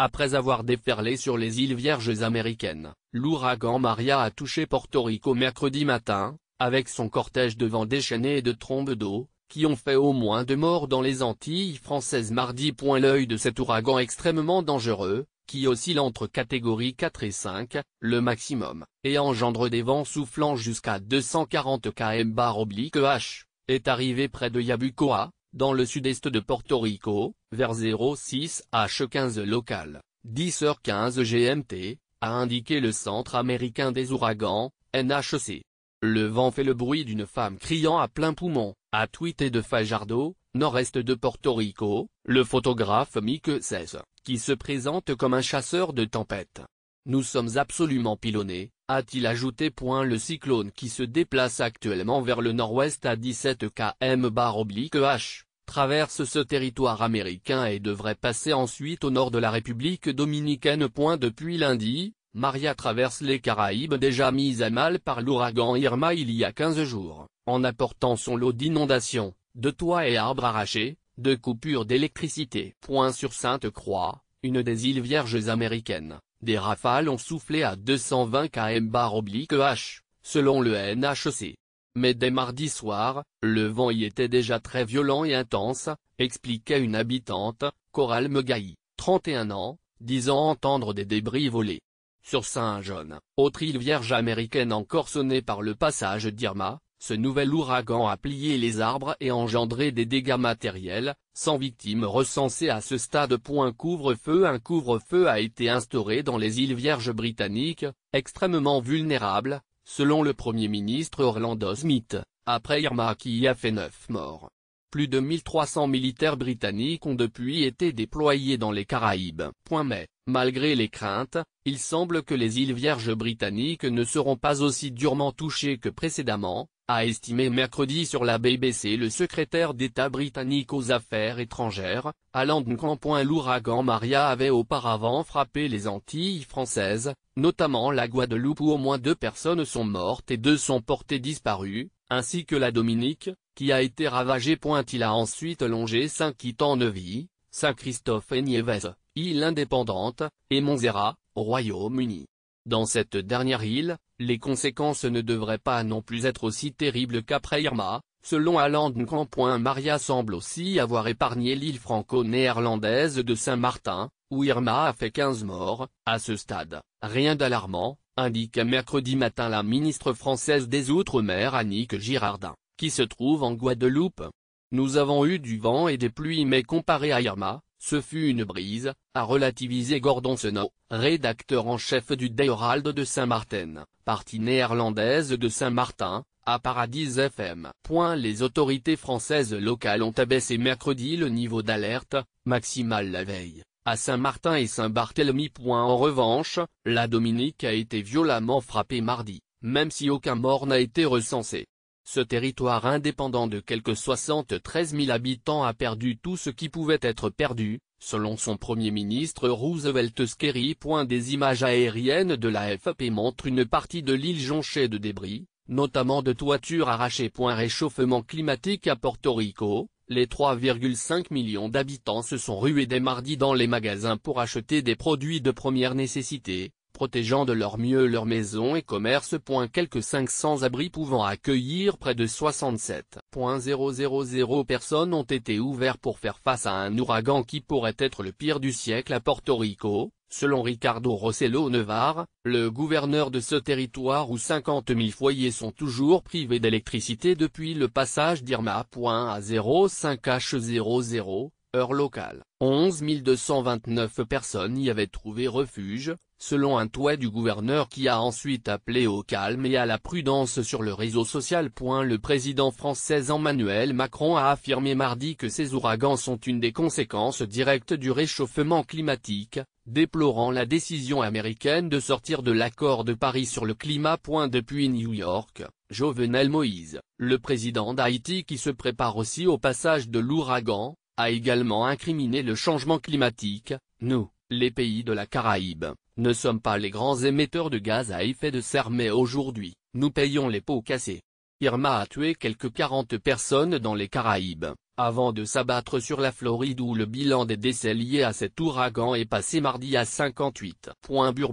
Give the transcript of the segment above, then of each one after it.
Après avoir déferlé sur les îles Vierges américaines, l'ouragan Maria a touché Porto Rico mercredi matin, avec son cortège de vents déchaînés et de trombes d'eau, qui ont fait au moins 2 morts dans les Antilles françaises mardi. L'œil de cet ouragan extrêmement dangereux, qui oscille entre catégorie 4 et 5, le maximum, et engendre des vents soufflant jusqu'à 240 km/h, est arrivé près de Yabucoa, dans le sud-est de Porto Rico, vers 06 h 15 local, 10h15 GMT, a indiqué le Centre américain des ouragans, NHC. Le vent fait le bruit d'une femme criant à plein poumon, a tweeté de Fajardo, nord-est de Porto Rico, le photographe Mike Cez, qui se présente comme un chasseur de tempêtes. Nous sommes absolument pilonnés, a-t-il ajouté. Le cyclone qui se déplace actuellement vers le nord-ouest à 17 km/h, traverse ce territoire américain et devrait passer ensuite au nord de la République dominicaine. Depuis lundi, Maria traverse les Caraïbes déjà mises à mal par l'ouragan Irma il y a 15 jours, en apportant son lot d'inondations, de toits et arbres arrachés, de coupures d'électricité. Sur Sainte-Croix, une des îles Vierges américaines, des rafales ont soufflé à 220 km/h, selon le NHC. Mais dès mardi soir, le vent y était déjà très violent et intense, expliquait une habitante, Coral Megaï, 31 ans, disant entendre des débris voler. Sur Saint-John, autre île vierge américaine encore sonnée par le passage d'Irma, ce nouvel ouragan a plié les arbres et engendré des dégâts matériels, sans victimes recensées à ce stade. Un couvre-feu a été instauré dans les îles Vierges britanniques, extrêmement vulnérables, selon le Premier ministre Orlando Smith, après Irma qui y a fait 9 morts. Plus de 1300 militaires britanniques ont depuis été déployés dans les Caraïbes. Mais, malgré les craintes, il semble que les îles Vierges britanniques ne seront pas aussi durement touchées que précédemment, a estimé mercredi sur la BBC le secrétaire d'État britannique aux Affaires étrangères, Alan Duncan. L'ouragan Maria avait auparavant frappé les Antilles françaises, notamment la Guadeloupe où au moins 2 personnes sont mortes et 2 sont portées disparues, ainsi que la Dominique, qui a été ravagée. Il a ensuite longé Saint-Kitts-en-Nevis, Saint-Christophe et Niévès, île indépendante, et Montserrat, au Royaume-Uni. Dans cette dernière île, les conséquences ne devraient pas non plus être aussi terribles qu'après Irma, selon Alan Duncan. Maria semble aussi avoir épargné l'île franco-néerlandaise de Saint-Martin, où Irma a fait 15 morts. À ce stade, rien d'alarmant, indiquait mercredi matin la ministre française des Outre-mer Annick Girardin, qui se trouve en Guadeloupe. Nous avons eu du vent et des pluies mais comparé à Irma, ce fut une brise, a relativisé Gordon Senot, rédacteur en chef du The Herald de Saint-Martin, partie néerlandaise de Saint-Martin, à Paradise FM. Les autorités françaises locales ont abaissé mercredi le niveau d'alerte maximale la veille, à Saint-Martin et Saint-Barthélemy. En revanche, la Dominique a été violemment frappée mardi, même si aucun mort n'a été recensé. Ce territoire indépendant de quelques 73 000 habitants a perdu tout ce qui pouvait être perdu, selon son Premier ministre Roosevelt Skerry. Des images aériennes de l'AFP montrent une partie de l'île jonchée de débris, notamment de toitures arrachées. Réchauffement climatique à Porto Rico, les 3,5 millions d'habitants se sont rués dès mardi dans les magasins pour acheter des produits de première nécessité, protégeant de leur mieux leurs maisons et commerces. Quelques 500 abris pouvant accueillir près de 67,000 personnes ont été ouverts pour faire face à un ouragan qui pourrait être le pire du siècle à Porto Rico, selon Ricardo Rossello Nevar, le gouverneur de ce territoire où 50 000 foyers sont toujours privés d'électricité depuis le passage d'Irma. À 05 h 00, heure locale, 11 229 personnes y avaient trouvé refuge, selon un tweet du gouverneur qui a ensuite appelé au calme et à la prudence sur le réseau social. Le président français Emmanuel Macron a affirmé mardi que ces ouragans sont une des conséquences directes du réchauffement climatique, déplorant la décision américaine de sortir de l'accord de Paris sur le climat. Depuis New York, Jovenel Moïse, le président d'Haïti qui se prépare aussi au passage de l'ouragan, a également incriminé le changement climatique. Nous, les pays de la Caraïbe, ne sommes pas les grands émetteurs de gaz à effet de serre mais aujourd'hui, nous payons les pots cassés. Irma a tué quelques 40 personnes dans les Caraïbes, avant de s'abattre sur la Floride où le bilan des décès liés à cet ouragan est passé mardi à 58. _JG_élevé_stu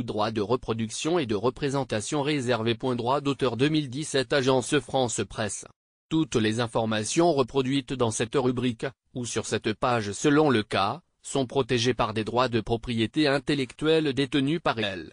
droit de reproduction et de représentation réservé. Droit d'auteur 2017 Agence France Presse. Toutes les informations reproduites dans cette rubrique, ou sur cette page selon le cas, sont protégées par des droits de propriété intellectuelle détenus par elle.